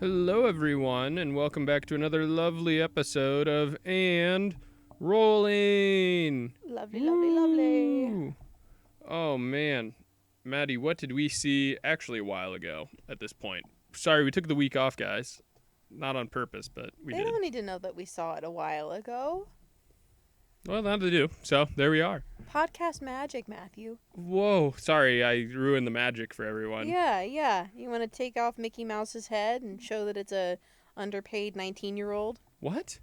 Hello, everyone, and welcome back to another lovely episode of And Rolling. Lovely, lovely, lovely. Woo! Oh, man. Maddie, what did we see actually a while ago at this point? Sorry, we took the week off, guys. Not on purpose, but we They did. don't need to know that we saw it a while ago. Well, now they do. So, there we are. Podcast magic, Matthew. Whoa. Sorry, I ruined the magic for everyone. Yeah. You want to take off Mickey Mouse's head and show that it's a underpaid 19-year-old? What?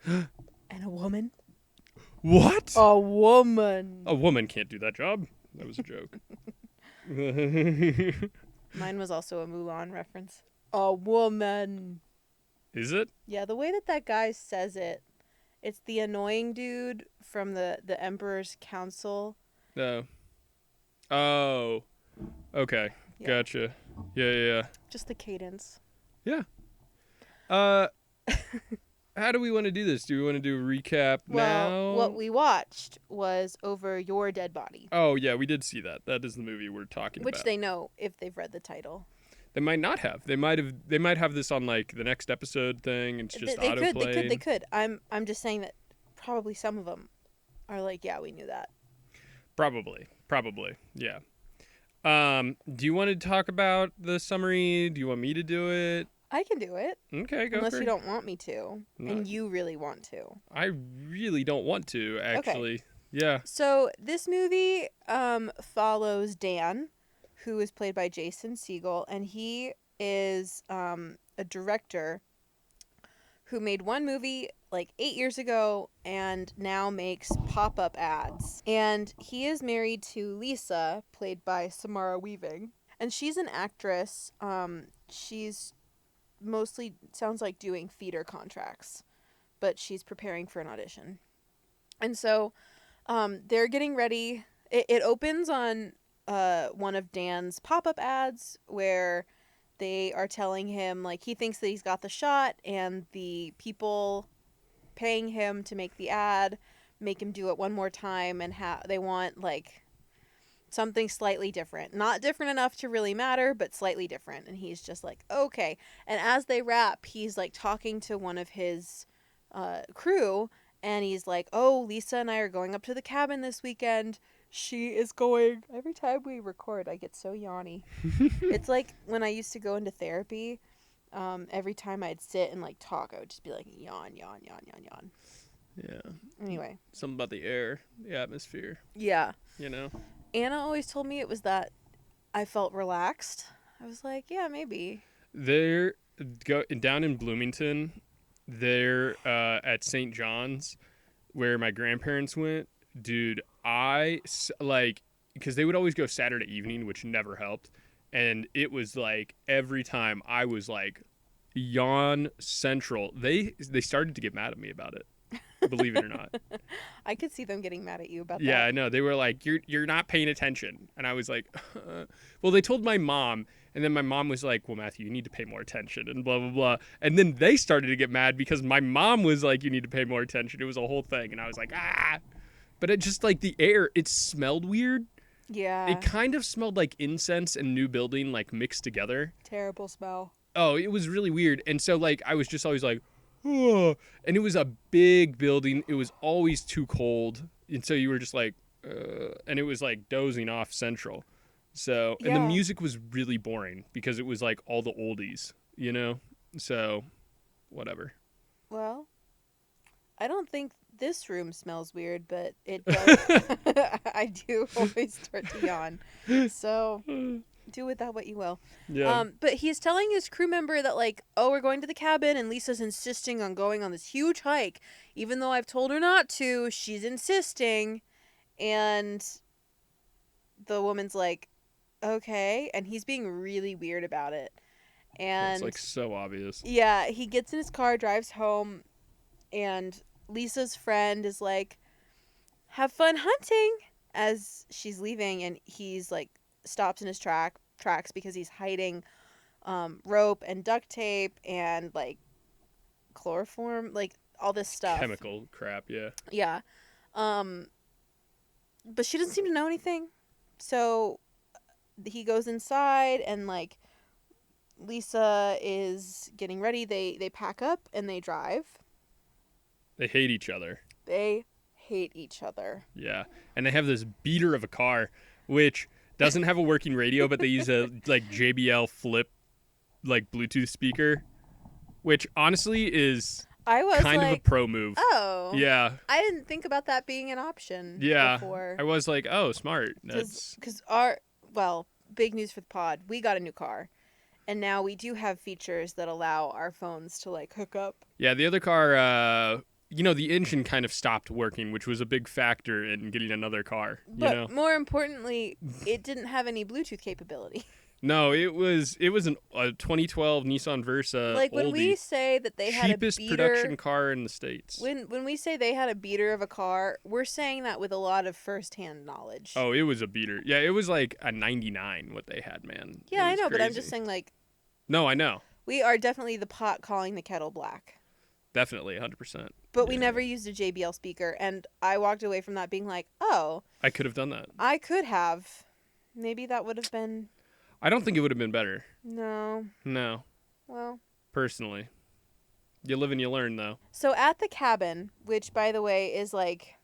And a woman? What? A woman. A woman can't do that job. That was a joke. Mine was also a Mulan reference. A woman. Is it? Yeah, the way that guy says it. It's the annoying dude from the Emperor's Council. No. Oh. Okay. Yeah. Gotcha. Yeah. Just the cadence. How do we want to do this? Do we want to do a recap Well, now? what we watched was Over Your Dead Body. Oh, yeah, we did see that. That is the movie we're talking Which about. they know if they've read the title. They might not have. They might have this on like the next episode thing. And it's just They autoplaying. could. I'm just saying that probably some of them are like, yeah, we knew that. Probably. Yeah. Do you want to talk about the summary? Do you want me to do it? I can do it. Okay, go Unless for you it. don't want me to. No. And you really want to. I really don't want to, actually. Yeah. So this movie follows Dan, who is played by Jason Segel, and he is a director who made one movie like 8 years ago and now makes pop-up ads. And he is married to Lisa, played by Samara Weaving. And she's an actress. She's mostly, sounds like, doing theater contracts, but she's preparing for an audition. And so they're getting ready. It opens on one of Dan's pop-up ads where they are telling him, like, he thinks that he's got the shot, and the people paying him to make the ad make him do it one more time, and they want, like, something slightly different. Not different enough to really matter, but slightly different. And he's just like, okay. And as they wrap, he's, like, talking to one of his crew, and he's like, oh, Lisa and I are going up to the cabin this weekend. She is going. Every time we record, I get so yawny. It's like when I used to go into therapy. Every time I'd sit and like talk, I would just be like yawn. Yeah. Anyway. Something about the air, the atmosphere, Yeah. you know? Anna always told me it was that I felt relaxed. I was like, yeah, maybe. They're down in Bloomington. They're at St. John's, where my grandparents went. Dude, because they would always go Saturday evening, which never helped. And it was like every time I was like, yawn central. They started to get mad at me about it, believe it or not. I could see them getting mad at you about that. Yeah, I know. They were like, you're not paying attention. And I was like, well, they told my mom. And then my mom was like, well, Matthew, you need to pay more attention and blah, blah, blah. And then they started to get mad because my mom was like, you need to pay more attention. It was a whole thing. And I was like, ah. But it just like the air, it smelled weird. Yeah. It kind of smelled like incense and new building like mixed together. Terrible smell. Oh, it was really weird. And so like I was just always like, oh. And it was a big building. It was always too cold. And so you were just like, and it was like dozing off central. So, and the music was really boring because it was like all the oldies, you know? So, whatever. Well, I don't think this room smells weird, but it does. I do always start to yawn. So, do with that what you will. Yeah. But he's telling his crew member that, like, oh, we're going to the cabin, and Lisa's insisting on going on this huge hike. Even though I've told her not to, she's insisting. And the woman's like, okay. And he's being really weird about it. And it's like so obvious. Yeah, he gets in his car, drives home, and Lisa's friend is like, have fun hunting, as she's leaving, and he's like stops in his tracks because he's hiding rope and duct tape and like chloroform, like all this stuff. Chemical crap, yeah. Yeah. But she doesn't seem to know anything. So he goes inside and like Lisa is getting ready. They pack up and they drive. They hate each other. They hate each other. Yeah. And they have this beater of a car, which doesn't have a working radio, but they use a like JBL flip like Bluetooth speaker, which honestly is I was kind of a like, pro move. oh. Yeah. I didn't think about that being an option Yeah. before. I was like, oh, smart. Because big news for the pod. We got a new car. And now we do have features that allow our phones to like hook up. Yeah, the other car, the engine kind of stopped working, which was a big factor in getting another car. But more importantly, it didn't have any Bluetooth capability. No, it was a 2012 Nissan Versa. Like when oldie, we say that they had a cheapest beater, production car in the States. When we say they had a beater of a car, we're saying that with a lot of firsthand knowledge. Oh, it was a beater. Yeah, it was like a 99 what they had, man. Yeah, I know, crazy. but I'm just saying like. No, I know. We are definitely the pot calling the kettle black. Definitely, 100%. But we never used a JBL speaker, and I walked away from that being like, oh. I could have done that. I could have. Maybe that would have been. I don't think it would have been better. No. No. Well. Personally. You live and you learn, though. So at the cabin, which, by the way, is like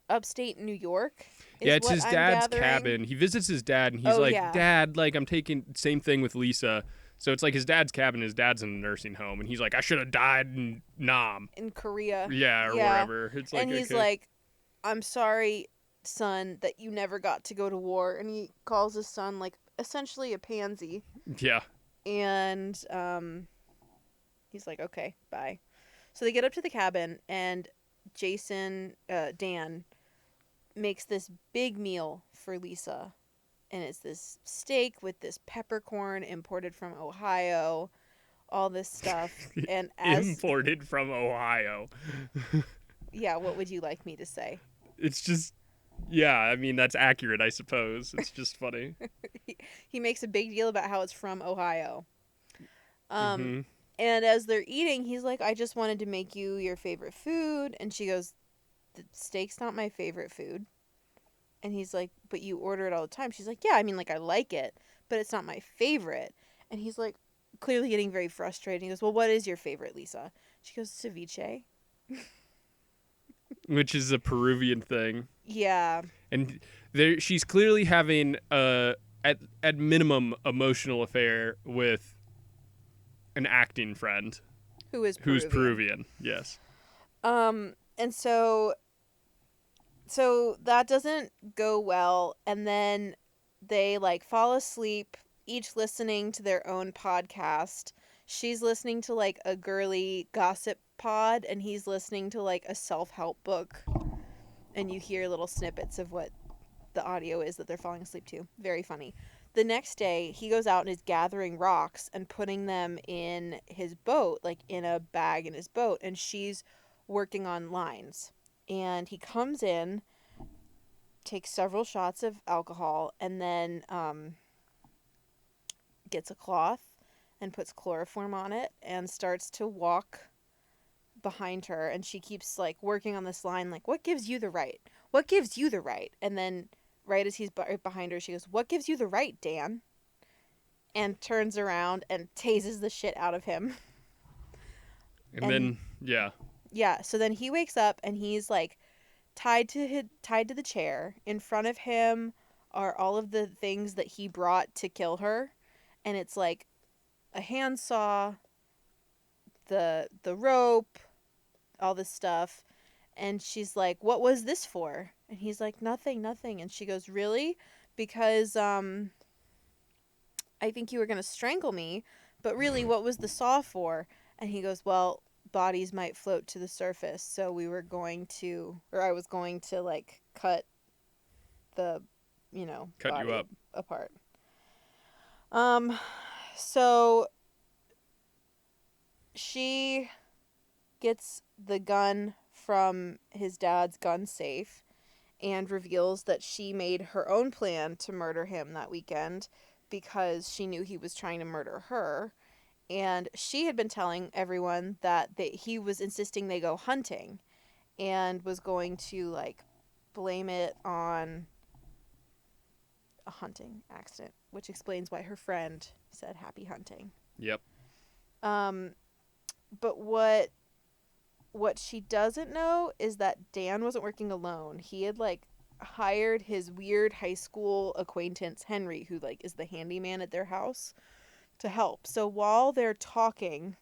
upstate New York. Yeah, it's his dad's cabin. He visits his dad, and he's Dad, like, I'm taking... Same thing with Lisa. So it's like his dad's cabin. His dad's in a nursing home, and he's like, I should have died in Nam. In Korea. Yeah, or wherever. It's like, and he's like, I'm sorry, son, that you never got to go to war. And he calls his son, like, essentially a pansy. Yeah. And he's like, okay, bye. So they get up to the cabin, and Dan, makes this big meal for Lisa. And it's this steak with this peppercorn imported from Ohio, all this stuff. And imported from Ohio. Yeah, what would you like me to say? It's just, yeah, I mean, that's accurate, I suppose. It's just funny. He makes a big deal about how it's from Ohio. Mm-hmm. And as they're eating, he's like, I just wanted to make you your favorite food. And she goes, the steak's not my favorite food. And he's like, but you order it all the time. She's like, yeah, I mean, like, I like it, but it's not my favorite. And he's like, clearly getting very frustrated. He goes, well, what is your favorite, Lisa? She goes, ceviche. Which is a Peruvian thing. Yeah. And she's clearly having at minimum emotional affair with an acting friend who's Peruvian. Yes. And so that doesn't go well, and then they like fall asleep, each listening to their own podcast. She's listening to like a girly gossip pod, and he's listening to like a self-help book. And you hear little snippets of what the audio is that they're falling asleep to. Very funny. The next day, he goes out and is gathering rocks and putting them in his boat, like in a bag in his boat, and she's working on lines. And he comes in, takes several shots of alcohol, and then gets a cloth and puts chloroform on it and starts to walk behind her. And she keeps like working on this line, like, what gives you the right? What gives you the right? And then right as he's behind her, she goes, what gives you the right, Dan? And turns around and tases the shit out of him. And then, yeah. Yeah, so then he wakes up and he's like tied to the chair. In front of him are all of the things that he brought to kill her, and it's like a handsaw, the rope, all this stuff. And she's like, "What was this for?" And he's like, "Nothing." And she goes, "Really? Because I think you were going to strangle me, but really what was the saw for?" And he goes, "Well, bodies might float to the surface, so I was going to like cut the, cut body you up apart." So she gets the gun from his dad's gun safe and reveals that she made her own plan to murder him that weekend because she knew he was trying to murder her. And she had been telling everyone that he was insisting they go hunting and was going to, like, blame it on a hunting accident, which explains why her friend said happy hunting. Yep. But what she doesn't know is that Dan wasn't working alone. He had like hired his weird high school acquaintance Henry, who like is the handyman at their house, to help. So while they're talking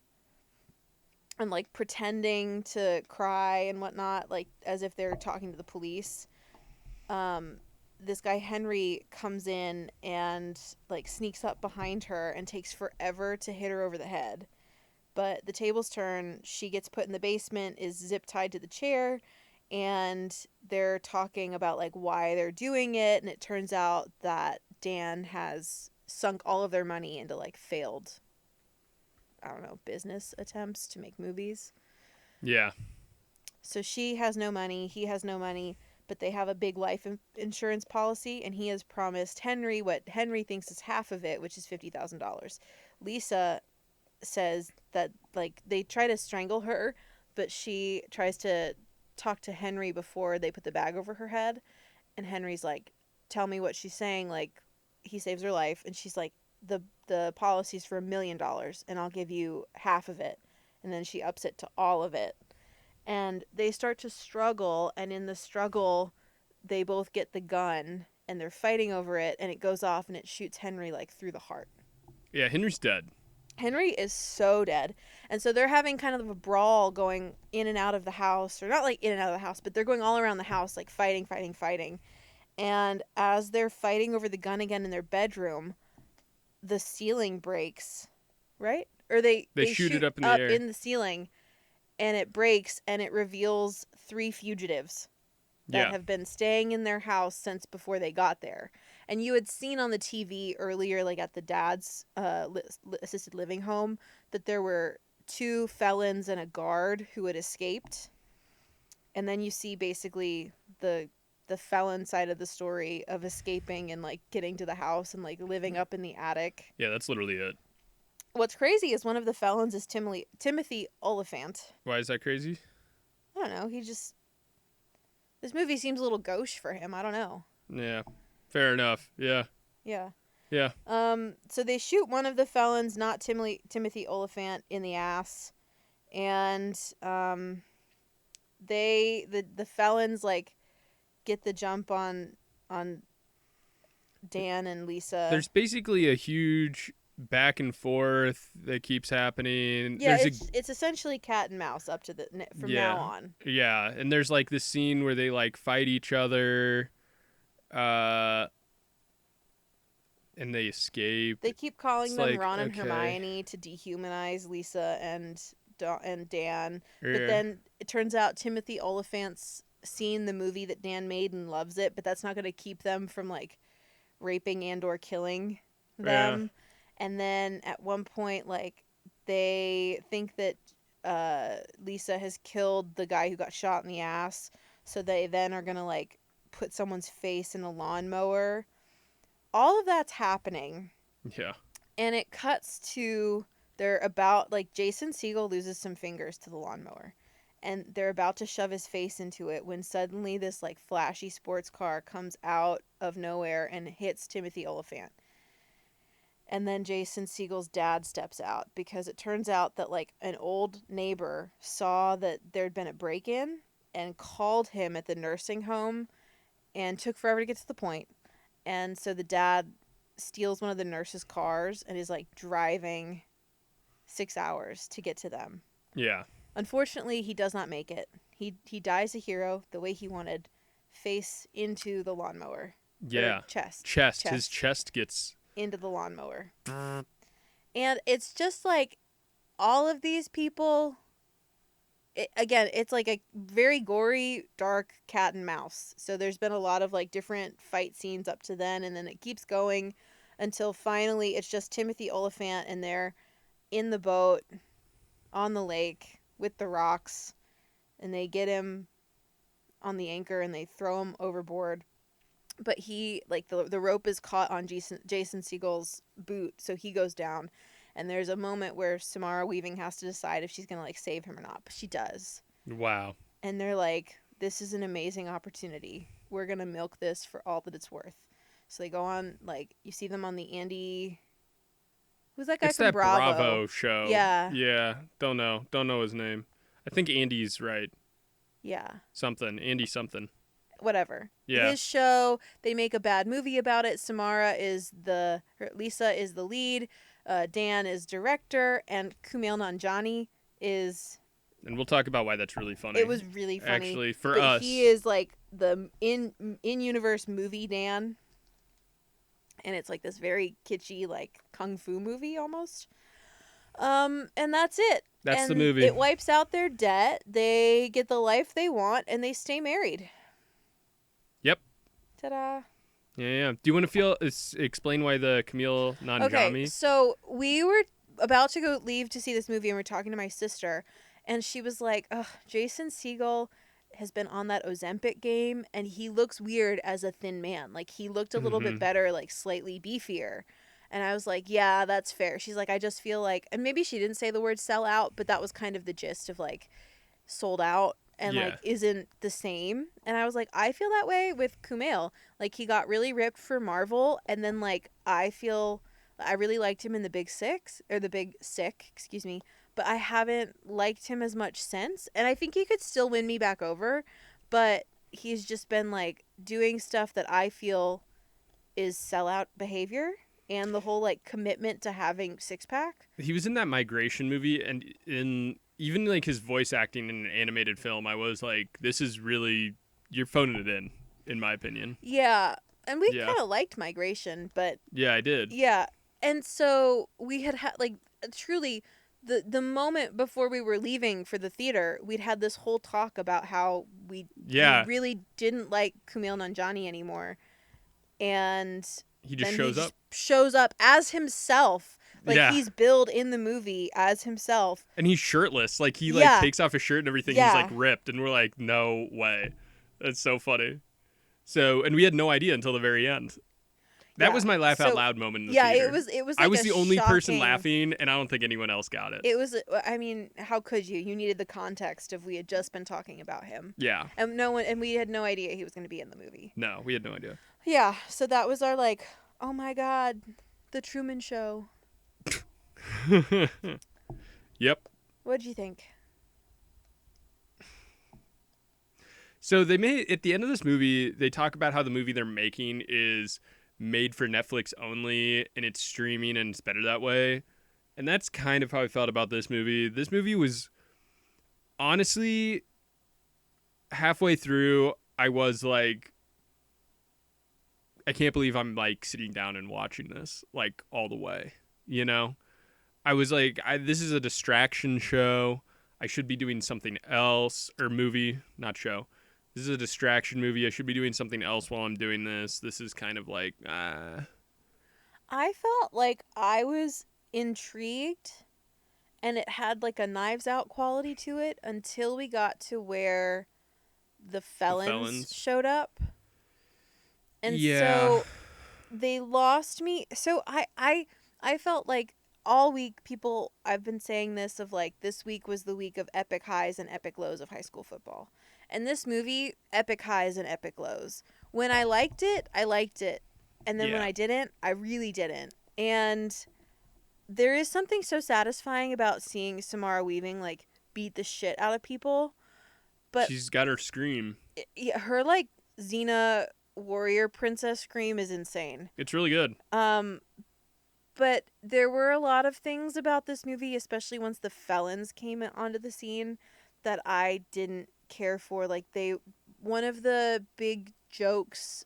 and like pretending to cry and whatnot, like as if they're talking to the police, this guy Henry comes in and like sneaks up behind her and takes forever to hit her over the head. But the tables turn, she gets put in the basement, is zip tied to the chair, and they're talking about like why they're doing it, and it turns out that Dan has sunk all of their money into like failed, I don't know, business attempts to make movies. Yeah. So she has no money, he has no money, but they have a big life insurance policy, and he has promised Henry what Henry thinks is half of it, which is $50,000. Lisa says that like they try to strangle her, but she tries to talk to Henry before they put the bag over her head, and Henry's like, tell me what she's saying, like he saves her life, and she's like, the policy's for $1,000,000 and I'll give you half of it, and then she ups it to all of it, and they start to struggle, and in the struggle they both get the gun and they're fighting over it, and it goes off and it shoots Henry like through the heart. Yeah, Henry's dead. Henry is so dead. And so they're having kind of a brawl going in and out of the house, or not like in and out of the house, but they're going all around the house, like fighting. And as they're fighting over the gun again in their bedroom, the ceiling breaks, right? Or they shoot it up in the air. in the ceiling, and it breaks, and it reveals 3 fugitives that have been staying in their house since before they got there. And you had seen on the TV earlier, like at the dad's assisted living home, that there were 2 felons and a guard who had escaped. And then you see basically the felon side of the story of escaping and like getting to the house and like living up in the attic. Yeah, that's literally it. What's crazy is one of the felons is Timothy Oliphant. Why is that crazy? I don't know. This movie seems a little gauche for him. I don't know. Yeah, fair enough. Yeah. Yeah. Yeah. So they shoot one of the felons, not Timothy Oliphant, in the ass, and the felons like get the jump on Dan and Lisa. There's basically a huge back and forth that keeps happening. Yeah, it's essentially cat and mouse up to from now on. Yeah, and there's like this scene where they like fight each other, and they escape. They keep calling It's them like, Ron and okay. Hermione to dehumanize Lisa and Dan. Yeah. But then it turns out Timothy Oliphant's seen the movie that Dan made and loves it, but that's not going to keep them from like raping and or killing them. Yeah. And then at one point, like, they think that Lisa has killed the guy who got shot in the ass, so they then are going to like put someone's face in a lawnmower. All of that's happening. Yeah. And it cuts to they're about like Jason Segel loses some fingers to the lawnmower, and they're about to shove his face into it when suddenly this like flashy sports car comes out of nowhere and hits Timothy Oliphant. And then Jason Segel's dad steps out because it turns out that like an old neighbor saw that there'd been a break-in and called him at the nursing home and took forever to get to the point. And so the dad steals one of the nurse's cars and is like driving 6 hours to get to them. Yeah. Unfortunately, he does not make it. He dies a hero the way he wanted, face into the lawnmower. Yeah. Chest. His chest gets into the lawnmower. And it's just like all of these people, it's like a very gory, dark cat and mouse. So there's been a lot of like different fight scenes up to then, and then it keeps going until finally it's just Timothy Oliphant, and they're in the boat on the lake with the rocks, and they get him on the anchor and they throw him overboard. But he, like, the rope is caught on Jason Segel's boot, so he goes down. And there's a moment where Samara Weaving has to decide if she's going to, like, save him or not. But she does. Wow. And they're like, this is an amazing opportunity. We're going to milk this for all that it's worth. So they go on, like, you see them on the Andy. Who's that guy It's from that Bravo? Bravo show. Yeah. Yeah. Don't know his name. I think Andy's right. Yeah. Something. Andy something. Whatever. Yeah. His show, they make a bad movie about it. Lisa is the lead. Dan is director, and Kumail Nanjiani is. And we'll talk about why that's really funny. It was really funny. Actually, for but us. he is like the in universe movie Dan, and it's like this very kitschy like kung fu movie almost. And that's it. That's and the movie. It wipes out their debt. They get the life they want, and they stay married. Yep. Ta-da. Yeah. Do you want to explain why the Kumail Nanjiani? Okay, so we were about to leave to see this movie, and we're talking to my sister, and she was like, "Ugh, Jason Segel has been on that Ozempic game, and he looks weird as a thin man. Like, he looked a little bit better, like slightly beefier." And I was like, "Yeah, that's fair." She's like, "I just feel like," and maybe she didn't say the word "sell out," but that was kind of the gist of like sold out and like isn't the same. And I was like, I feel that way with Kumail. Like, he got really ripped for Marvel, and then like I really liked him in the Big Sick, excuse me, but I haven't liked him as much since. And I think he could still win me back over, but he's just been like doing stuff that I feel is sellout behavior, and the whole like commitment to having six pack. He was in that Migration movie, and in even like his voice acting in an animated film, I was like, this is really, you're phoning it in my opinion. Yeah. And we kind of liked Migration, but yeah, I did. Yeah. And so we had like truly the moment before we were leaving for the theater, we'd had this whole talk about how we really didn't like Kumail Nanjiani anymore. And he just shows up. Shows up as himself. Like, he's billed in the movie as himself. And he's shirtless. Like, he like takes off his shirt and everything. Yeah. He's like ripped. And we're like, no way. That's so funny. So, and we had no idea until the very end. That was my laugh out loud moment in the theater. It was like I was the only person laughing, and I don't think anyone else got it. It was, I mean, how could you? You needed the context of we had just been talking about him. Yeah. And we had no idea he was going to be in the movie. No, we had no idea. Yeah, so that was our like, oh my God, the Truman Show. Yep. What'd you think? So they made, at the end of this movie, they talk about how the movie they're making is made for Netflix only, and it's streaming, and it's better that way. And that's kind of how I felt about this movie. This movie was, honestly, halfway through, I was like, I can't believe I'm like sitting down and watching this like all the way, you know? I was like, this is a distraction show. I should be doing something else, or movie, not show. This is a distraction movie. I should be doing something else while I'm doing this. This is kind of like, I felt like I was intrigued, and it had like a Knives Out quality to it until we got to where the felons showed up. And so they lost me. So I felt like all week I've been saying this of like, this week was the week of epic highs and epic lows of high school football. And this movie, epic highs and epic lows. When I liked it, I liked it. And then when I didn't, I really didn't. And there is something so satisfying about seeing Samara Weaving like beat the shit out of people. But she's got her scream. Her like Xena warrior princess scream is insane. It's really good. But there were a lot of things about this movie, especially once the felons came onto the scene, that I didn't care for. Like, one of the big jokes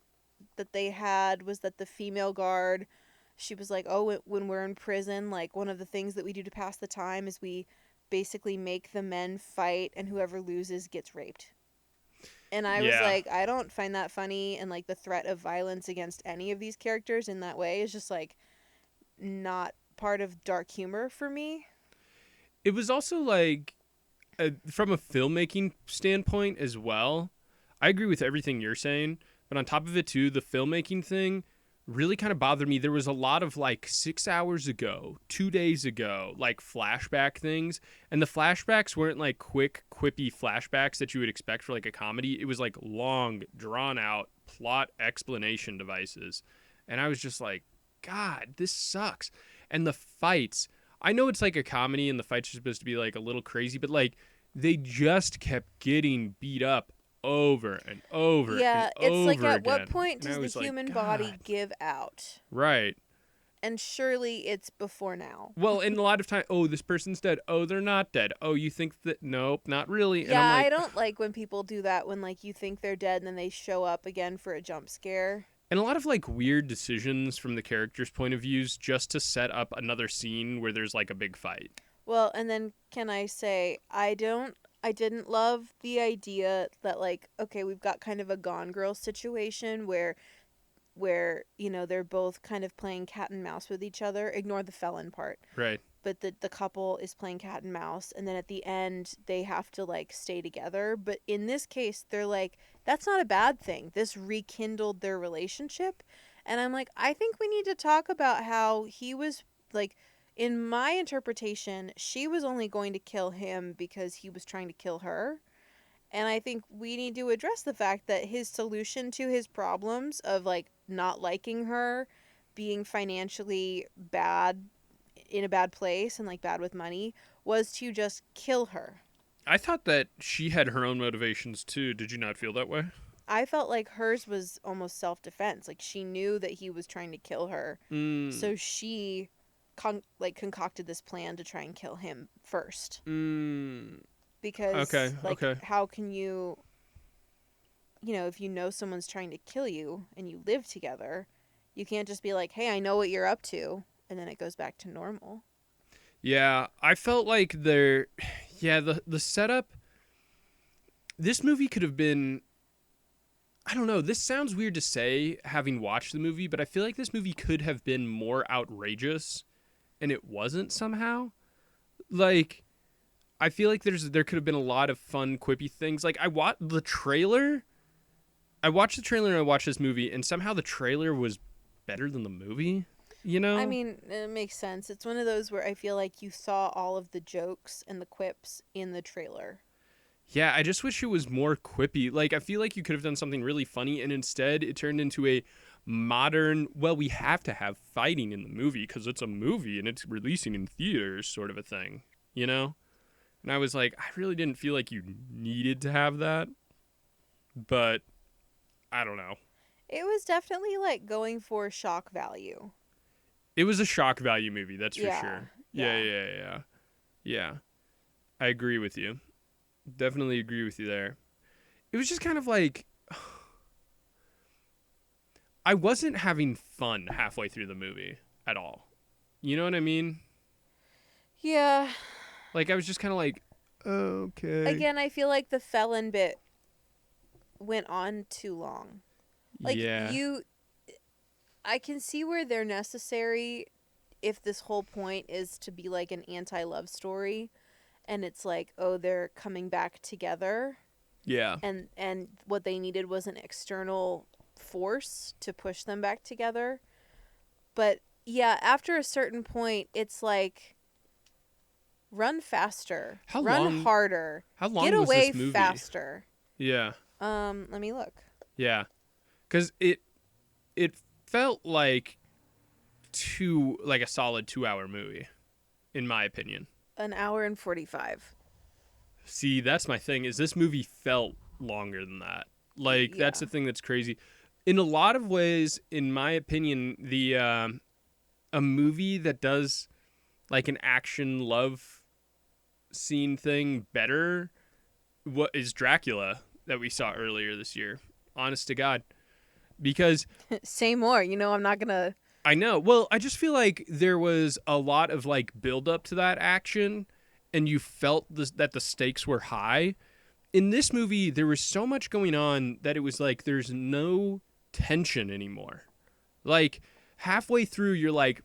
that they had was that the female guard, she was like, oh, when we're in prison, like, one of the things that we do to pass the time is we basically make the men fight, and whoever loses gets raped. And I was like, I don't find that funny, and like the threat of violence against any of these characters in that way is just like not part of dark humor for me. It was also like, from a filmmaking standpoint as well, I agree with everything you're saying, but on top of it too, the filmmaking thing really kind of bothered me. There was a lot of like 6 hours ago, 2 days ago, like flashback things, and the flashbacks weren't like quick, quippy flashbacks that you would expect for like a comedy. It was like long, drawn out plot explanation devices. And I was just like, God, this sucks. And the fights, I know it's like a comedy and the fights are supposed to be like a little crazy, but like they just kept getting beat up over and over and Yeah, it's like, over at what again. point And I does the was like, human body God. give out? Right. And surely it's before now. Well, and a lot of time, oh, this person's dead. Oh, they're not dead. Oh, you think that? Nope, not really. And Yeah, I'm I like, don't like when people do that, when like you think they're dead and then they show up again for a jump scare. and a lot of like weird decisions from the characters' point of views just to set up another scene where there's like a big fight. Well, and then can I say I didn't love the idea that, like, okay, we've got kind of a Gone Girl situation where, you know, they're both kind of playing cat and mouse with each other. Ignore the felon part. Right. But the couple is playing cat and mouse, and then at the end they have to like stay together. But in this case, they're like, that's not a bad thing. This rekindled their relationship. And I'm like, I think we need to talk about how he was like, in my interpretation, she was only going to kill him because he was trying to kill her. And I think we need to address the fact that his solution to his problems of like not liking her, being financially bad, in a bad place and like bad with money, was to just kill her. I thought that she had her own motivations too. Did you not feel that way? I felt like hers was almost self-defense. Like she knew that he was trying to kill her. Mm. So she concocted this plan to try and kill him first. Mm. Because Okay. like Okay. how can you, you know, if you know someone's trying to kill you and you live together, you can't just be like, "Hey, I know what you're up to," and then it goes back to normal. Yeah, I felt like there. Yeah, the setup. This movie could have been. I don't know. This sounds weird to say, having watched the movie, but I feel like this movie could have been more outrageous, and it wasn't somehow. Like, I feel like there could have been a lot of fun, quippy things. Like, I watched the trailer. I watched the trailer and I watched this movie, and somehow the trailer was better than the movie. You I know? mean, it makes sense. It's one of those where I feel like you saw all of the jokes and the quips in the trailer. Yeah, I just wish it was more quippy. Like, I feel like you could have done something really funny, and instead it turned into a modern, well, we have to have fighting in the movie because it's a movie and it's releasing in theaters sort of a thing, you know? And I was like, I really didn't feel like you needed to have that, but I don't know. It was definitely like going for shock value. It was a shock value movie, that's for Yeah. sure. Yeah. Yeah. Yeah. I agree with you. Definitely agree with you there. It was just kind of like I wasn't having fun halfway through the movie at all. You know what I mean? Yeah. Like I was just kind of like, okay. Again, I feel like the felon bit went on too long. Like Yeah. I can see where they're necessary if this whole point is to be like an anti-love story, and it's like, oh, they're coming back together, Yeah. and what they needed was an external force to push them back together. But yeah, after a certain point, it's like, run faster, How run long- harder, How long get was away this movie? faster. Yeah. Let me look. Yeah. Cuz it felt like a solid 2-hour movie in my opinion. An hour and 45. See, that's my thing is this movie felt longer than that. Like that's Yeah. the thing that's crazy. In a lot of ways, in my opinion, the a movie that does like an action love scene thing better what is Dracula that we saw earlier this year. Honest to God. Because Say more. You know, I'm not gonna. I know. Well, I just feel like there was a lot of like build up to that action and you felt that the stakes were high. In this movie, there was so much going on that it was like there's no tension anymore. Like halfway through, you're like,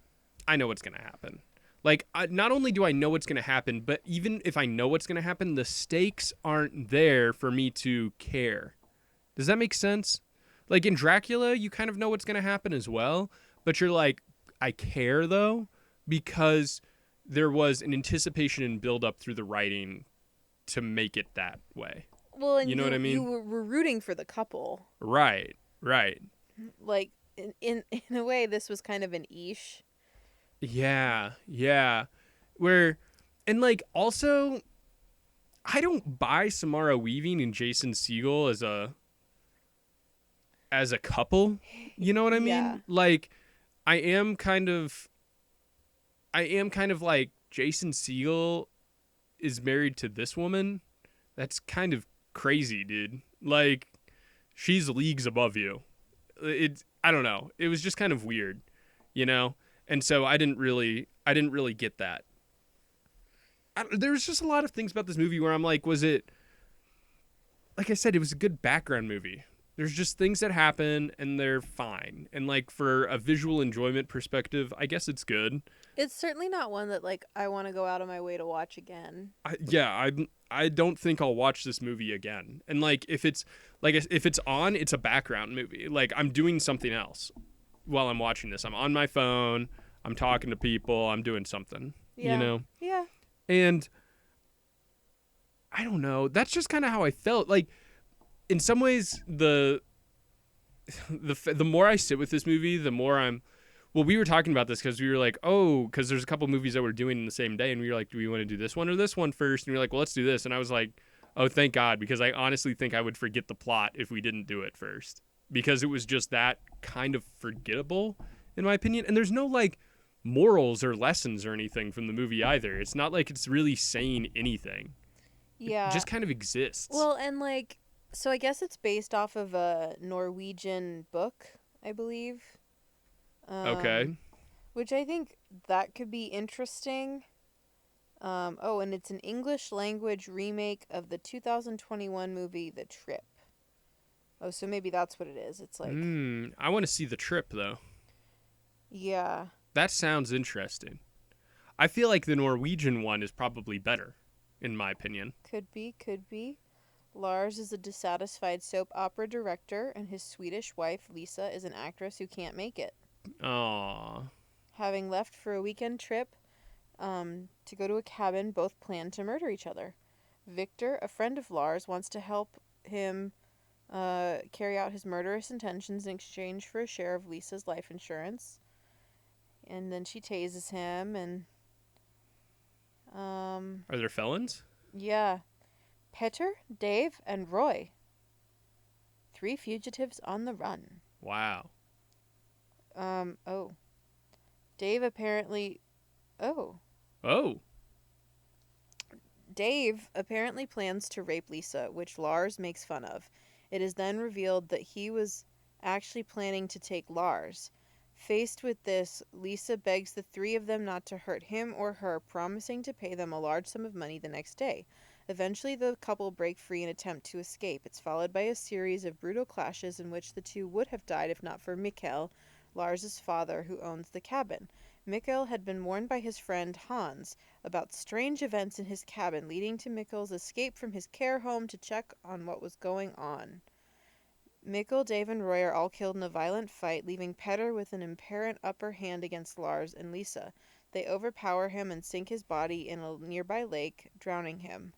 I know what's going to happen. Like, not only do I know what's going to happen, but even if I know what's going to happen, the stakes aren't there for me to care. Does that make sense? Like in Dracula, you kind of know what's going to happen as well, but you're like, I care though, because there was an anticipation and build up through the writing to make it that way. Well, and You know what I mean? You were rooting for the couple. Right. Like, in a way, this was kind of an ish. Yeah, yeah. Where, and like also, I don't buy Samara Weaving and Jason Segel as a couple. You know what I Yeah. mean? Like, I am kind of, I am kind of like Jason Segel is married to this woman. That's kind of crazy, dude. Like, she's leagues above you. I don't know. It was just kind of weird, you know. And so I didn't really get that. There's just a lot of things about this movie where I'm like, was it, like I said, it was a good background movie. There's just things that happen and they're fine. And like for a visual enjoyment perspective, I guess it's good. It's certainly not one that like I want to go out of my way to watch again. I don't think I'll watch this movie again. And like if it's on, it's a background movie. Like I'm doing something else while I'm watching this. I'm on my phone, I'm talking to people, I'm doing something, you Yeah. know. Yeah. And I don't know. That's just kind of how I felt. Like in some ways the more I sit with this movie, the more I'm. Well, we were talking about this because we were like, oh, because there's a couple movies that we're doing in the same day, and we were like, do we want to do this one or this one first? And we were like, well, let's do this. And I was like, oh, thank God, because I honestly think I would forget the plot if we didn't do it first, because it was just that kind of forgettable, in my opinion. And there's no like morals or lessons or anything from the movie either. It's not like it's really saying anything. It Yeah. just kind of exists. Well, and like, so I guess it's based off of a Norwegian book, I believe. Okay. Which I think that could be interesting. Oh, and it's an English language remake of the 2021 movie The Trip. Oh, so maybe that's what it is. It's like, I want to see The Trip though. yeah, That sounds interesting. I feel like the Norwegian one is probably better, in my opinion. could be, could be. Lars is a dissatisfied soap opera director, and his Swedish wife, Lisa, is an actress who can't make it. Aww. Having left for a weekend trip to go to a cabin, both plan to murder each other. Victor, a friend of Lars, wants to help him carry out his murderous intentions in exchange for a share of Lisa's life insurance. And then she tases him, and Are there felons? yeah. Petter, Dave, and Roy. 3 fugitives on the run. Wow. Oh. Dave apparently. Oh. Oh. Dave apparently plans to rape Lisa, which Lars makes fun of. It is then revealed that he was actually planning to take Lars. Faced with this, Lisa begs the 3 of them not to hurt him or her, promising to pay them a large sum of money the next day. Eventually, the couple break free and attempt to escape. It's followed by a series of brutal clashes in which the 2 would have died if not for Mikkel, Lars's father, who owns the cabin. Mikkel had been warned by his friend Hans about strange events in his cabin, leading to Mikkel's escape from his care home to check on what was going on. Mikkel, Dave, and Roy are all killed in a violent fight, leaving Petter with an apparent upper hand against Lars and Lisa. They overpower him and sink his body in a nearby lake, drowning him.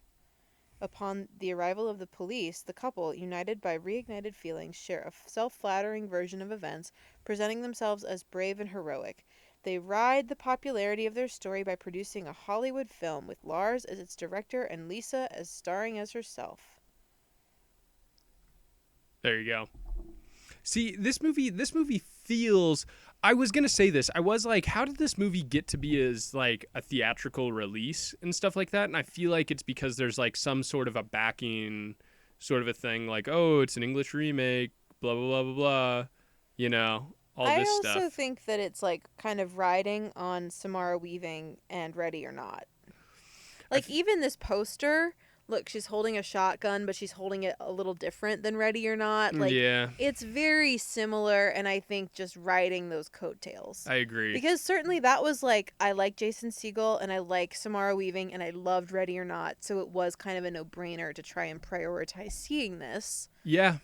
Upon the arrival of the police, the couple, united by reignited feelings, share a self-flattering version of events, presenting themselves as brave and heroic. They ride the popularity of their story by producing a Hollywood film, with Lars as its director and Lisa as starring as herself. There you go. See, this movie feels. I was gonna say this. I was like, how did this movie get to be as like a theatrical release and stuff like that? And I feel like it's because there's like some sort of a backing, sort of a thing. Like, oh, it's an English remake. Blah blah blah blah blah. You know, all I this also stuff. think that it's like kind of riding on Samara Weaving and Ready or Not. Like even this poster, look, she's holding a shotgun, but she's holding it a little different than Ready or Not. Like Yeah, it's very similar, and I think just riding those coattails. I agree. Because certainly that was like, I like Jason Segel and I like Samara Weaving and I loved Ready or Not, so it was kind of a no-brainer to try and prioritize seeing this. Yeah.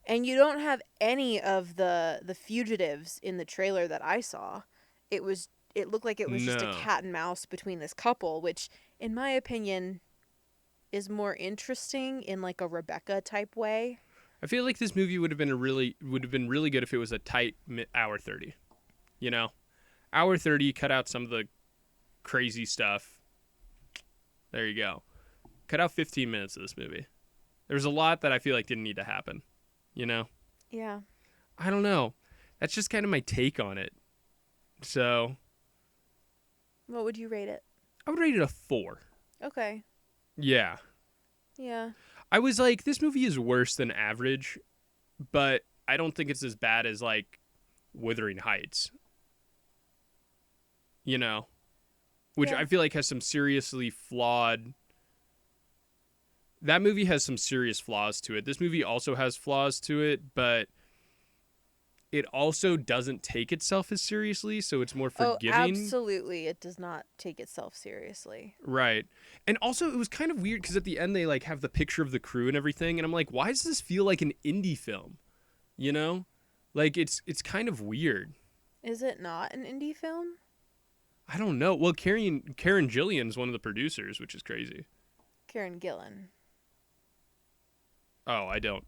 And you don't have any of the fugitives in the trailer that I saw. It looked like it was just a No. cat and mouse between this couple, which in my opinion is more interesting in like a Rebecca type way. I feel like this movie would have been really good if it was a tight hour 30. You know, hour 30. Cut out some of the crazy stuff. There you go. Cut out 15 minutes of this movie. There was a lot that I feel like didn't need to happen. You know. Yeah. I don't know. That's just kind of my take on it. So. What would you rate it? I would rate it a 4. Okay. Yeah. Yeah. I was like, this movie is worse than average, but I don't think it's as bad as, like, Wuthering Heights. You know? Which Yeah. I feel like has some seriously flawed... That movie has some serious flaws to it. This movie also has flaws to it, but it also doesn't take itself as seriously, so it's more forgiving. Oh, absolutely. It does not take itself seriously. Right. And also, it was kind of weird because at the end they like have the picture of the crew and everything, and I'm like, why does this feel like an indie film? You know? Like, it's kind of weird. Is it not an indie film? I don't know. Well, Karen Gillian's one of the producers, which is crazy. Karen Gillan. Oh, I don't.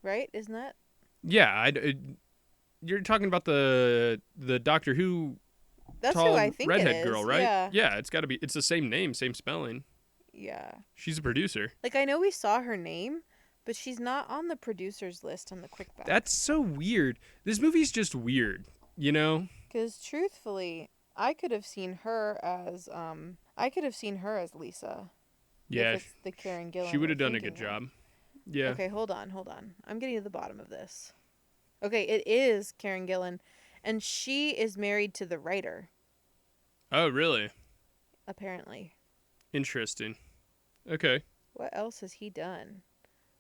Right? Isn't that? Yeah, you're talking about the Doctor Who That's tall who I think redhead it is. girl, right? Yeah. Yeah, it's got to be. It's the same name, same spelling. Yeah. She's a producer. Like, I know we saw her name, but she's not on the producers list on the quick back. That's so weird. This movie's just weird, you know? Because truthfully, I could have seen her as Lisa. Yeah, If it's the Karen Gillan. she would we're have done a thinking good of. job. Yeah. Okay, hold on. I'm getting to the bottom of this. Okay, it is Karen Gillan, and she is married to the writer, Oh, really? apparently. Interesting. Okay. What else has he done?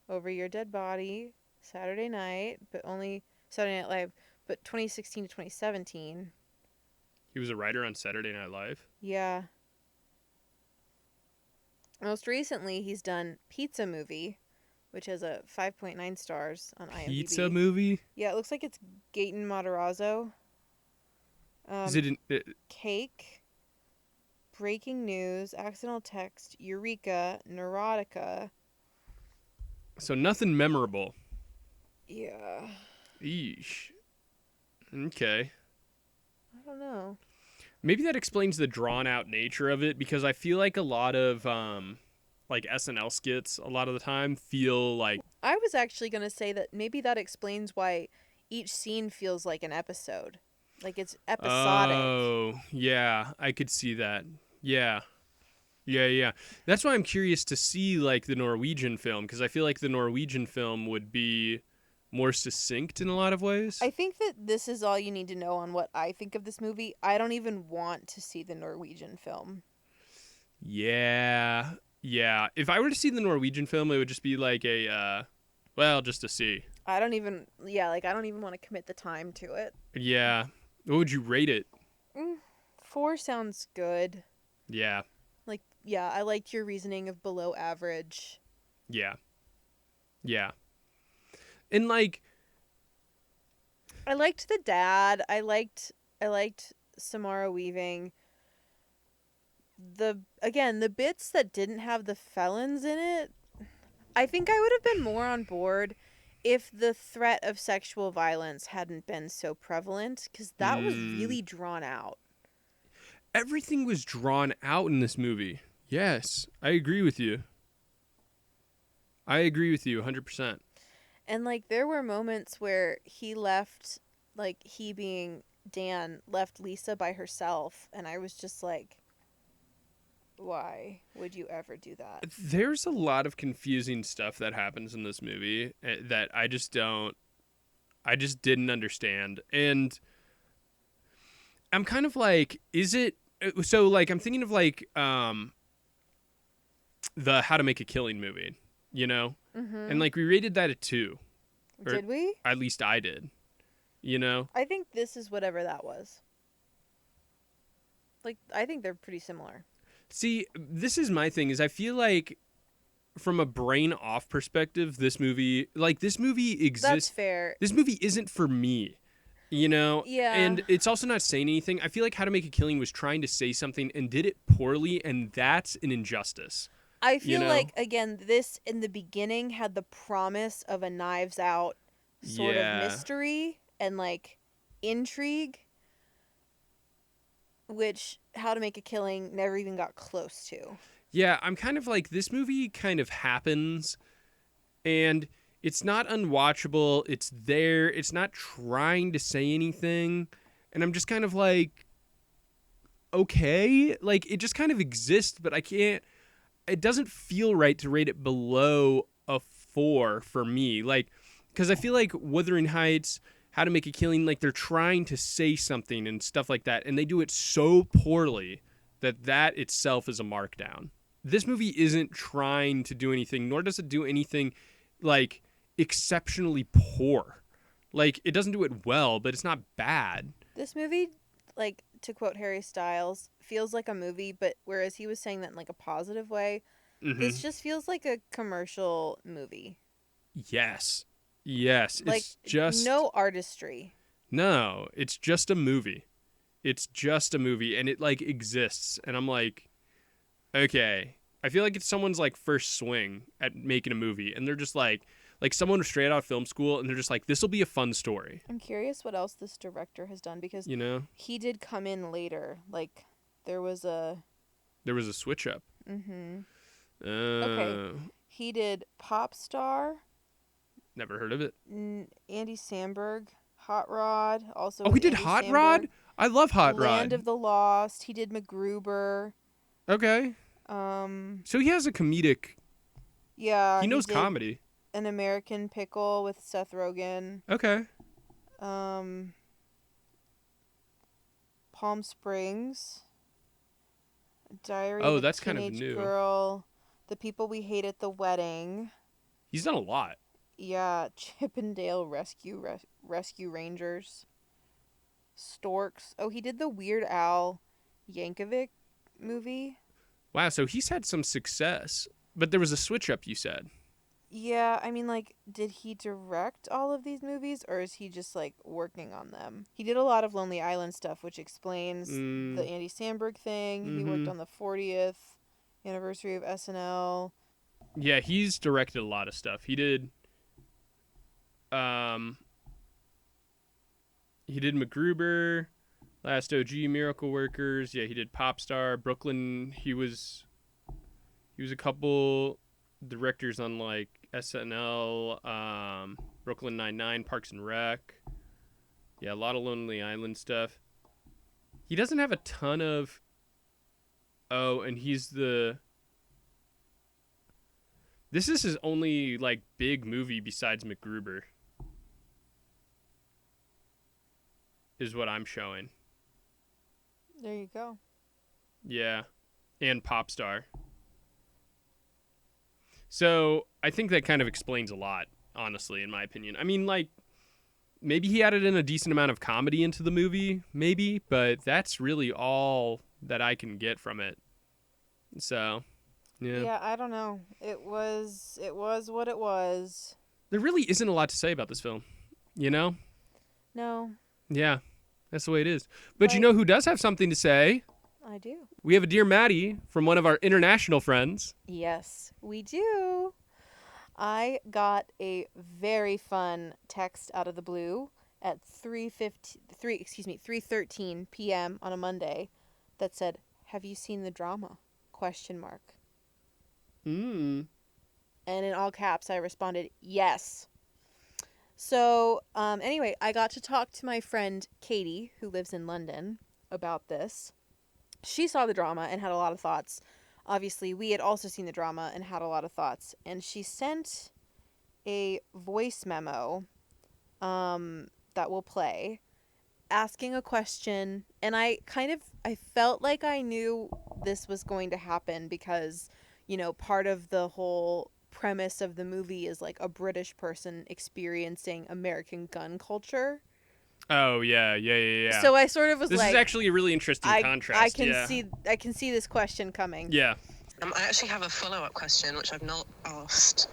Over Your Dead Body, Saturday Night, but only Saturday Night Live, but 2016 to 2017. He was a writer on Saturday Night Live. Yeah. Most recently, he's done Pizza Movie, which has a 5.9 stars on IMDb. Pizza movie? Yeah, it looks like it's Gaten Matarazzo. Is it Cake, Breaking News, Accidental Text, Eureka, Neurotica. so nothing memorable? Yeah. Eesh. Okay. I don't know. Maybe that explains the drawn out nature of it, because I feel like a lot of like SNL skits a lot of the time feel like I was actually going to say that maybe that explains why each scene feels like an episode. Like it's episodic. Oh, yeah, I could see that. Yeah. Yeah. That's why I'm curious to see like the Norwegian film, because I feel like the Norwegian film would be more succinct in a lot of ways. I think that this is all you need to know on what I think of this movie. I don't even want to see the Norwegian film. Yeah. If I were to see the Norwegian film, it would just be like just to see. I don't even want to commit the time to it. Yeah. What would you rate it? 4 sounds good. Yeah. Like, yeah, I liked your reasoning of below average. Yeah. And like, I liked the dad. I liked Samara Weaving. The bits that didn't have the felons in it, I think I would have been more on board if the threat of sexual violence hadn't been so prevalent, because that was really drawn out. everything was drawn out in this movie. Yes, I agree with you. 100%. And like there were moments where he left, like he being Dan left Lisa by herself, and I was just like, why would you ever do that? There's a lot of confusing stuff that happens in this movie that I just didn't understand. And I'm kind of like, is it, so like, I'm thinking of like, the How to Make a Killing movie, you know? Mm-hmm. And like, we rated that a 2. Did we? At least I did, you know? I think this is whatever that was. Like, I think they're pretty similar. See, this is my thing, is I feel like from a brain off perspective, this movie exists. That's fair. This movie isn't for me, you know? Yeah. And it's also not saying anything. I feel like How to Make a Killing was trying to say something and did it poorly, and that's an injustice. I you feel know? like, again, this in the beginning had the promise of a Knives Out sort of Yeah. mystery and like intrigue, which How to Make a Killing never even got close to. Yeah, I'm kind of like, this movie kind of happens, and it's not unwatchable. It's there. It's not trying to say anything. And I'm just kind of like, okay. Like, it just kind of exists, but I can't. It doesn't feel right to rate it below a 4 for me. Like, because I feel like Wuthering Heights, How to Make a Killing, like, they're trying to say something and stuff like that. And they do it so poorly that that itself is a markdown. This movie isn't trying to do anything, nor does it do anything like exceptionally poor. Like, it doesn't do it well, but it's not bad. This movie, like to quote Harry Styles, feels like a movie, but whereas he was saying that in like a positive way, Mm-hmm. this just feels like a commercial movie. Yes. Yes. Like It's just. no artistry. No, it's just a movie. It's just a movie, and it, like, exists. And I'm like, okay. I feel like it's someone's, like, first swing at making a movie, and they're just like someone straight out of film school, and they're just like, this will be a fun story. I'm curious what else this director has done because You know? he did come in later. Like there was a There was a switch up. mhm. Okay. Uh, He did Pop Star, Never heard of it. Andy Samberg, Hot Rod, also Oh, with he did Andy Hot Samberg. Rod? I love Hot Land Rod. of the Lost. He did MacGruber. Okay. Um, So he has a comedic. yeah, He he knows did comedy. An American Pickle with Seth Rogen. Okay. Um, Palm Springs, Diary of Oh, a that's kind of Teenage new. Girl, The People We Hate at the Wedding. He's done a lot. Yeah, Chippendale Rescue Rangers. Storks. Oh, he did the Weird Al Yankovic movie. Wow, so he's had some success. But there was a switch up, you said. Yeah, I mean, like, did he direct all of these movies, or is he just, like, working on them? He did a lot of Lonely Island stuff, which explains the Mm, Andy Samberg thing. He worked mm-hmm. on the 40th anniversary of SNL. Yeah, he's directed a lot of stuff. Um he did MacGruber, Last OG, Miracle Workers. Yeah, he did Popstar, Brooklyn. He was a couple directors on, like, SNL, Brooklyn Nine-Nine, Parks and Rec. Yeah, a lot of Lonely Island stuff. He doesn't have a ton of. Oh, and he's the. This is his only, like, big movie besides MacGruber, is what I'm showing. There you go. Yeah, and Popstar. So I think that kind of explains a lot, honestly, in my opinion. I mean, like, maybe he added in a decent amount of comedy into the movie, maybe, but that's really all that I can get from it. So, yeah. Yeah, I don't know. It was what it was. There really isn't a lot to say about this film, you know? No, Yeah, that's the way it is. But you But- know who does have something to say? I do. We have a Dear Maddie from one of our international friends. Yes, we do. I got a very fun text out of the blue at 3:13 p.m. on a Monday that said, "Have you seen the drama?" question mark. Mm. And in all caps I responded, "Yes." So, anyway, I got to talk to my friend Katie, who lives in London, about this. She saw the drama and had a lot of thoughts. Obviously, we had also seen the drama and had a lot of thoughts. And she sent a voice memo that will play asking a question. And I felt like I knew this was going to happen because, you know, part of the whole premise of the movie is like a British person experiencing American gun culture. Oh, yeah. So I sort of was This like, is actually a really interesting contrast. I can yeah. see this question coming. Yeah. I actually have a follow-up question, which I've not asked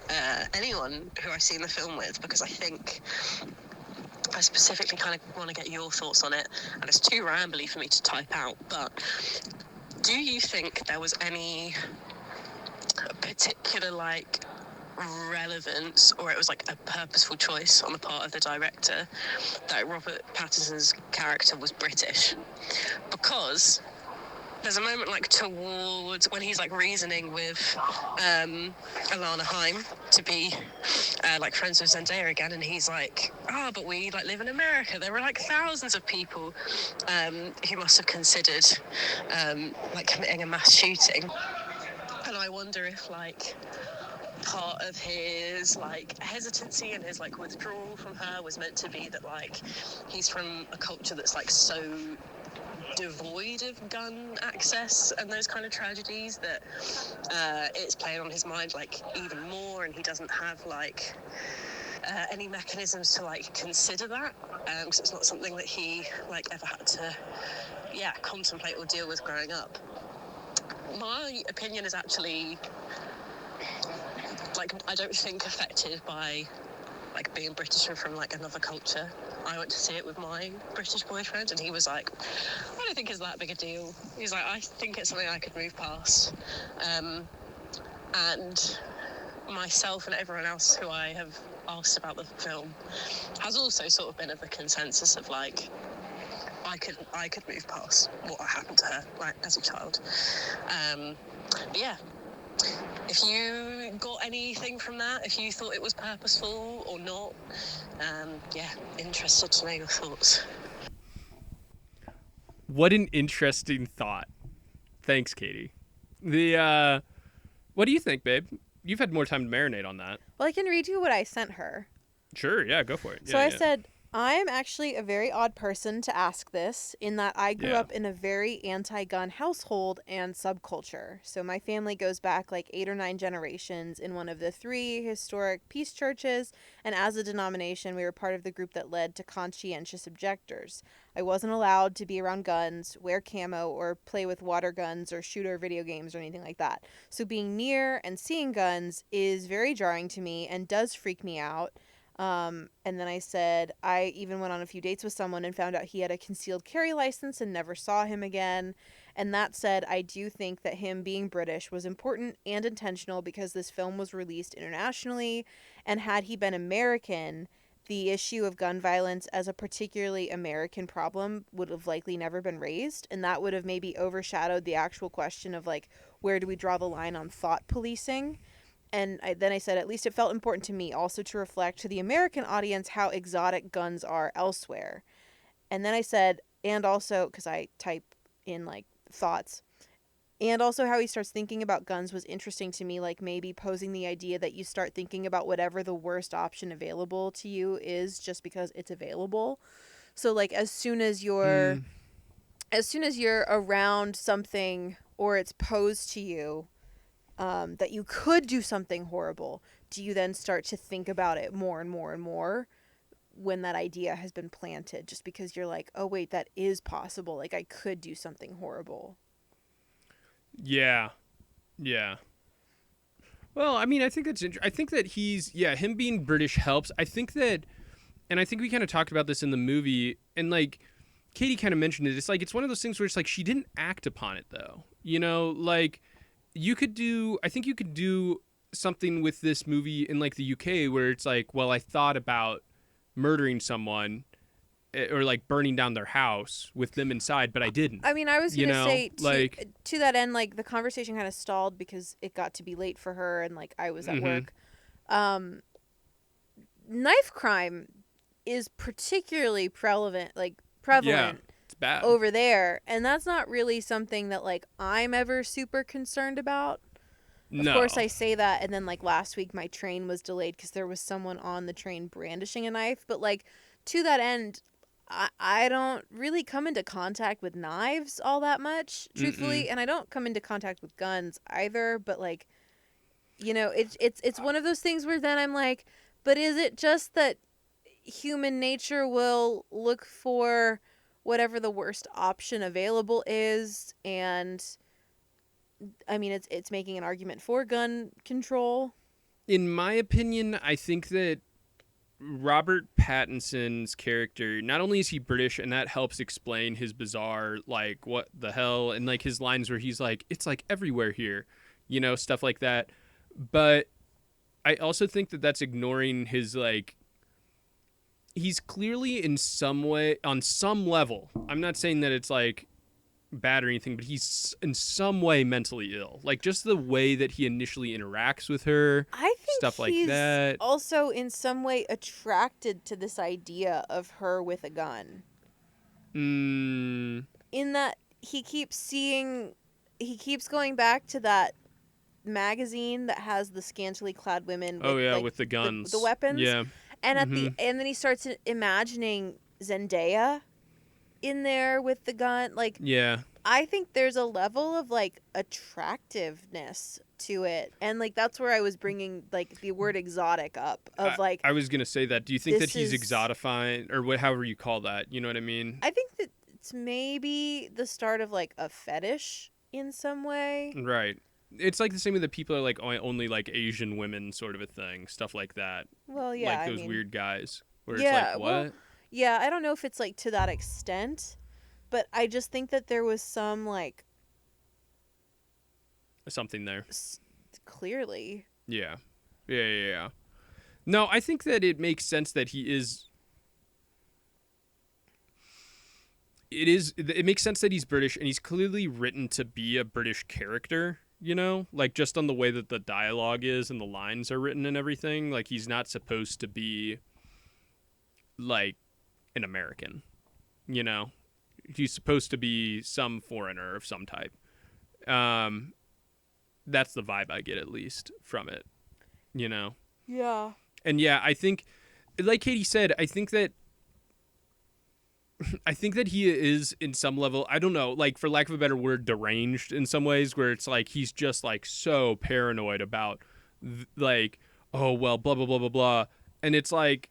anyone who I've seen the film with, because I think I specifically kind of want to get your thoughts on it, and it's too rambly for me to type out, but do you think there was any particular like relevance, or it was like a purposeful choice on the part of the director that Robert Pattinson's character was British, because there's a moment like towards when he's like reasoning with Alana Haim to be like friends with Zendaya again, and he's like, but we like live in America. There were like thousands of people who must have considered like committing a mass shooting. And I wonder if like part of his like hesitancy and his like withdrawal from her was meant to be that like he's from a culture that's like so devoid of gun access and those kind of tragedies that it's playing on his mind like even more, and he doesn't have like any mechanisms to like consider that, because it's not something that he like ever had to contemplate or deal with growing up. My opinion is actually like I don't think affected by like being British and from like another culture. I went to see it with my British boyfriend, and he was like, I don't think it's that big a deal. He's like, I think it's something I could move past. And myself and everyone else who I have asked about the film has also sort of been of the consensus of like, I could move past what happened to her like as a child. But yeah. If you got anything from that, if you thought it was purposeful or not, interested to know your thoughts. What an interesting thought. Thanks, Katie. What do you think, babe? You've had more time to marinate on that. Well, I can read you what I sent her. Sure, yeah, go for it. So I said, I am actually a very odd person to ask this, in that I grew up in a very anti-gun household and subculture. So my family goes back like 8 or 9 generations in one of the 3 historic peace churches, and as a denomination, we were part of the group that led to conscientious objectors. I wasn't allowed to be around guns, wear camo, or play with water guns or shooter video games or anything like that. So being near and seeing guns is very jarring to me and does freak me out. And then I said, I even went on a few dates with someone and found out he had a concealed carry license and never saw him again. And that said, I do think that him being British was important and intentional, because this film was released internationally, and had he been American, the issue of gun violence as a particularly American problem would have likely never been raised, and that would have maybe overshadowed the actual question of like, where do we draw the line on thought policing? And then I said, at least it felt important to me also to reflect to the American audience how exotic guns are elsewhere. And then I said, and also, because I type in like thoughts, and also how he starts thinking about guns was interesting to me, like maybe posing the idea that you start thinking about whatever the worst option available to you is just because it's available. So like as soon as you're around something or it's posed to you, that you could do something horrible, do you then start to think about it more and more and more when that idea has been planted, just because you're like, oh wait, that is possible, like I could do something horrible. Yeah. Well, I mean, I think that's I think that him being British helps. I think that, and I think we kind of talked about this in the movie, and like Katie kind of mentioned it, it's like it's one of those things where it's like she didn't act upon it though, like I think you could do something with this movie in like the UK where it's like, well, I thought about murdering someone or like burning down their house with them inside, but I didn't. I mean, I was going to say like to that end, like the conversation kind of stalled because it got to be late for her and like I was at work. Knife crime is particularly prevalent. Yeah, it's bad over there, and that's not really something that like I'm ever super concerned about. Of course I say that, and then like last week my train was delayed because there was someone on the train brandishing a knife, but like to that end, I don't really come into contact with knives all that much, truthfully. And I don't come into contact with guns either, but like, it's one of those things where then I'm like, but is it just that human nature will look for whatever the worst option available is? And I mean, it's making an argument for gun control. In my opinion, I think that Robert Pattinson's character, not only is he British, and that helps explain his bizarre, like, what the hell, and like his lines where he's like, it's like everywhere here, stuff like that. But I also think that that's ignoring his, like, he's clearly in some way, on some level, I'm not saying that it's like bad or anything, but he's in some way mentally ill. Like, just the way that he initially interacts with her, I think stuff like he's that. also in some way attracted to this idea of her with a gun. Mm, In that he keeps going back to that magazine that has the scantily clad women oh with yeah, like with the guns. the weapons, Yeah. and Mm-hmm. and then he starts imagining Zendaya in there with the gun. Like, Yeah. I think there's a level of like attractiveness to it, and like that's where I was bringing like the word exotic up of like, I was gonna say that. Do you think that this he's is exotifying, or however you call that? You know what I mean? I think that it's maybe the start of like a fetish in some way. Right. It's like the same with the people are like only like Asian women sort of a thing, stuff like that. Well, yeah, Like I those mean, weird guys where it's like, yeah, what? yeah, I don't know if it's like to that extent, but I just think that there was some like Something there. clearly. Yeah. Yeah. No, I think that it makes sense that he is. It makes sense that he's British, and he's clearly written to be a British character, you know? Like, just on the way that the dialogue is and the lines are written and everything. Like, he's not supposed to be, like, an American, you know? He's supposed to be some foreigner of some type. That's the vibe I get, at least, from it, you know? Yeah. And yeah, I think, like Katie said, I think that he is in some level, I don't know, like, for lack of a better word, deranged in some ways, where it's like he's just like so paranoid about like, oh well, blah blah blah blah blah, and it's like,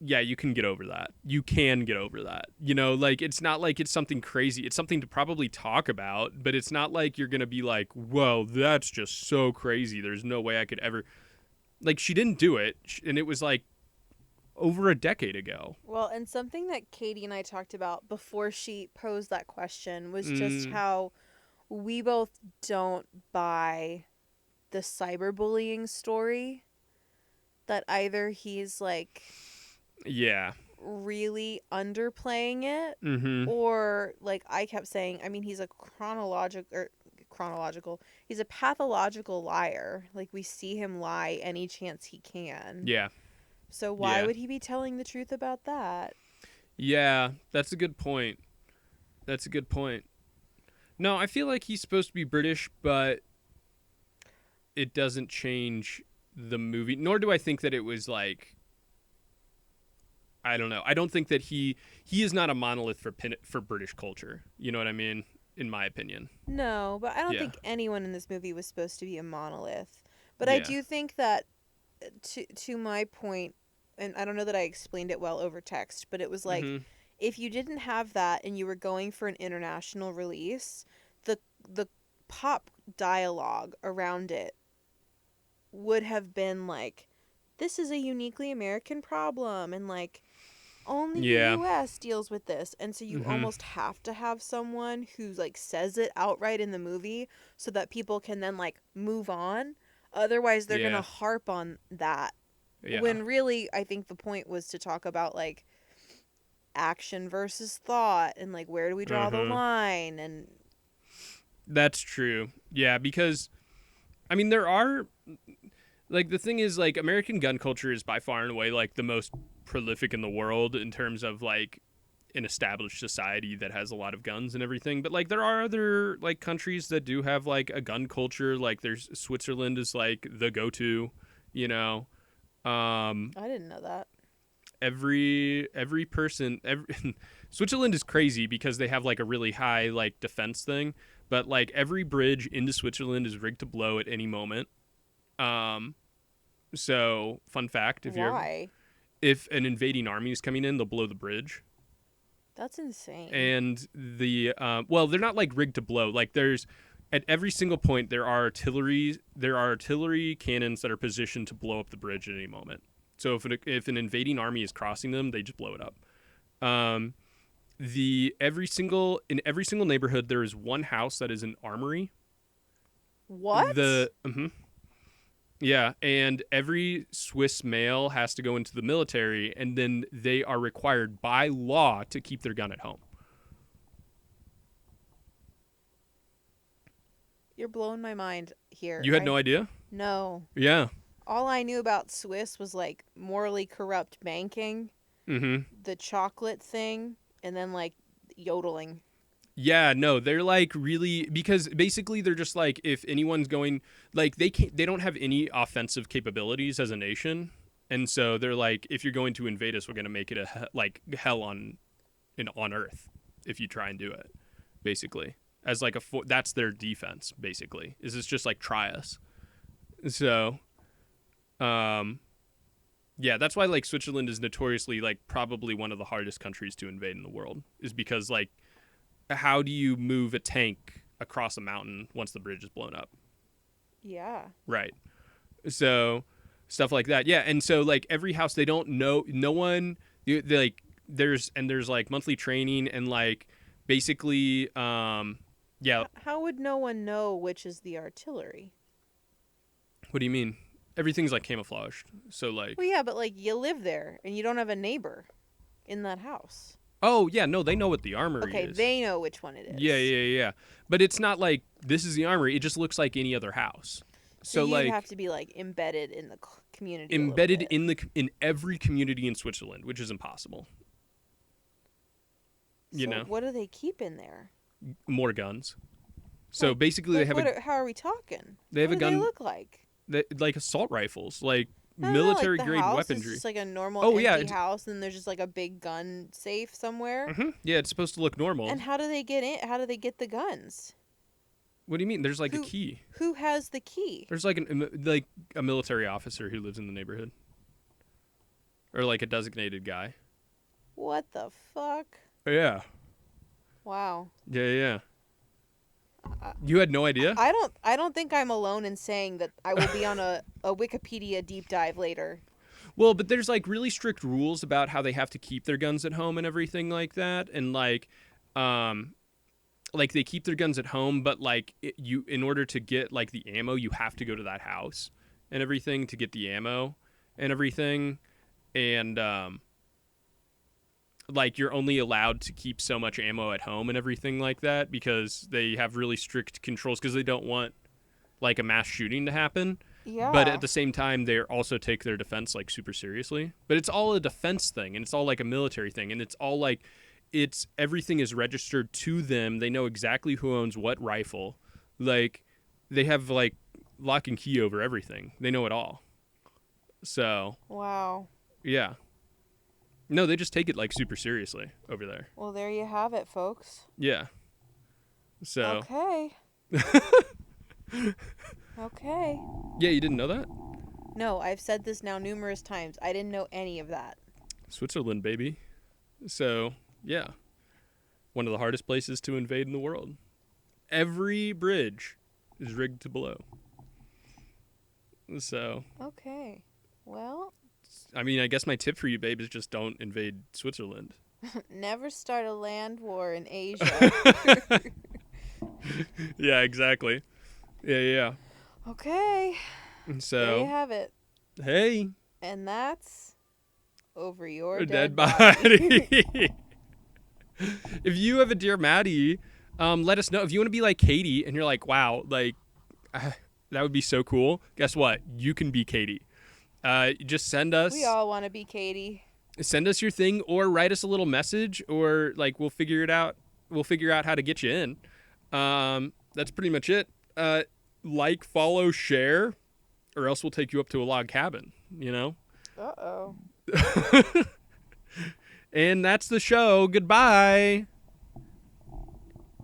yeah, you can get over that. You can get over that. You know, like, it's not like it's something crazy. It's something to probably talk about, but it's not like you're gonna be like, whoa, that's just so crazy. There's no way I could ever. Like, she didn't do it, and it was like over a decade ago. Well, and something that Katie and I talked about before she posed that question was just how we both don't buy the cyberbullying story. That either he's like, yeah, really underplaying it, mm-hmm. or like I kept saying, I mean, he's a he's a pathological liar. Like, we see him lie any chance he can. Yeah. So why would he be telling the truth about that? Yeah, that's a good point. No, I feel like he's supposed to be British, but it doesn't change the movie. Nor do I think that it was like, I don't know. I don't think that he is not a monolith for British culture. You know what I mean? In my opinion. No, but I don't think anyone in this movie was supposed to be a monolith. But I do think that, to my point, and I don't know that I explained it well over text, but it was like, if you didn't have that and you were going for an international release, the pop dialogue around it would have been like, this is a uniquely American problem, and like, only the US deals with this. And so you almost have to have someone who like says it outright in the movie so that people can then like move on. Otherwise they're going to harp on that. Yeah. When really I think the point was to talk about like action versus thought, and like, where do we draw the line? And that's true. Yeah, because I mean, there are, like, the thing is, like, American gun culture is by far and away like the most prolific in the world in terms of like an established society that has a lot of guns and everything. But like, there are other like countries that do have like a gun culture. Like, there's Switzerland is like the go-to, you know. I didn't know that. Every person Switzerland is crazy because they have like a really high like defense thing, but like every bridge into Switzerland is rigged to blow at any moment. So fun fact, if an invading army is coming in, they'll blow the bridge. That's insane. And the well, they're not like rigged to blow. Like, there's, at every single point there are artillery cannons that are positioned to blow up the bridge at any moment. So if an invading army is crossing them, they just blow it up. In every single neighborhood there is one house that is an armory. What? Yeah, and every Swiss male has to go into the military, and then they are required by law to keep their gun at home. You're blowing my mind here. You had no idea? No. Yeah. All I knew about Swiss was like morally corrupt banking, Mm-hmm. the chocolate thing, and then like yodeling. Yeah, no, they're like really, because basically they're just like, if anyone's going, like they don't have any offensive capabilities as a nation, and so they're like, if you're going to invade us, we're going to make it like hell on earth if you try and do it, basically, as like that's their defense, basically, is it's just like try us. So yeah, that's why like Switzerland is notoriously like probably one of the hardest countries to invade in the world, is because like, how do you move a tank across a mountain once the bridge is blown up? Yeah. Right. So stuff like that. Yeah. And so like every house, they don't know, no one, they like there's like monthly training and like basically, yeah. How would no one know which is the artillery? What do you mean? Everything's like camouflaged. So like, Well, yeah, but like you live there and you don't have a neighbor in that house. oh yeah, no, they know what the armory Okay, is. they know which one it is. Yeah. But it's not like this is the armory. It just looks like any other house. So you'd like have to be like embedded in the community. embedded in every community in Switzerland, which is impossible. You know, what do they keep in there? more guns. So basically, they have how are we talking? They have what a do gun. They look like like assault rifles, like No, military like the grade house weaponry. Is just like a normal Oh, yeah, empty house, and there's just like a big gun safe somewhere. Mm-hmm. Yeah, it's supposed to look normal. And how do they get in? How do they get the guns? What do you mean? There's like a key. Who has the key? There's like a military officer who lives in the neighborhood, or like a designated guy. What the fuck? Yeah. Wow. Yeah. You had no idea? I don't think I'm alone in saying that I will be on a Wikipedia deep dive later. Well, but there's like really strict rules about how they have to keep their guns at home and everything like that, and like they keep their guns at home, but like in order to get like the ammo, you have to go to that house and everything to get the ammo and everything, and like you're only allowed to keep so much ammo at home and everything like that, because they have really strict controls, because they don't want like a mass shooting to happen. Yeah. But at the same time, they also take their defense like super seriously. But it's all a defense thing, and it's all like a military thing, and it's all like everything is registered to them. They know exactly who owns what rifle. Like they have like lock and key over everything. They know it all. So wow. Yeah. No, they just take it like super seriously over there. Well, there you have it, folks. Yeah. So. Okay. Okay. Yeah, you didn't know that? No, I've said this now numerous times. I didn't know any of that. Switzerland, baby. So, yeah. One of the hardest places to invade in the world. Every bridge is rigged to blow. So. Okay. Well. I mean, I guess my tip for you, babe, is just don't invade Switzerland. Never start a land war in Asia. Yeah, exactly. Yeah. Okay. And so. There you have it. Hey. And that's over your A dead body. If you have a Dear Maddie, let us know. If you want to be like Katie and you're like, wow, like that would be so cool. Guess what? You can be Katie. Just send us. We all want to be Katie. Send us your thing, or write us a little message, or like we'll figure it out. We'll figure out how to get you in. That's pretty much it. Like, follow, share, or else we'll take you up to a log cabin. You know. Uh-oh. And that's the show. Goodbye.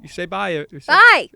You say bye. Bye.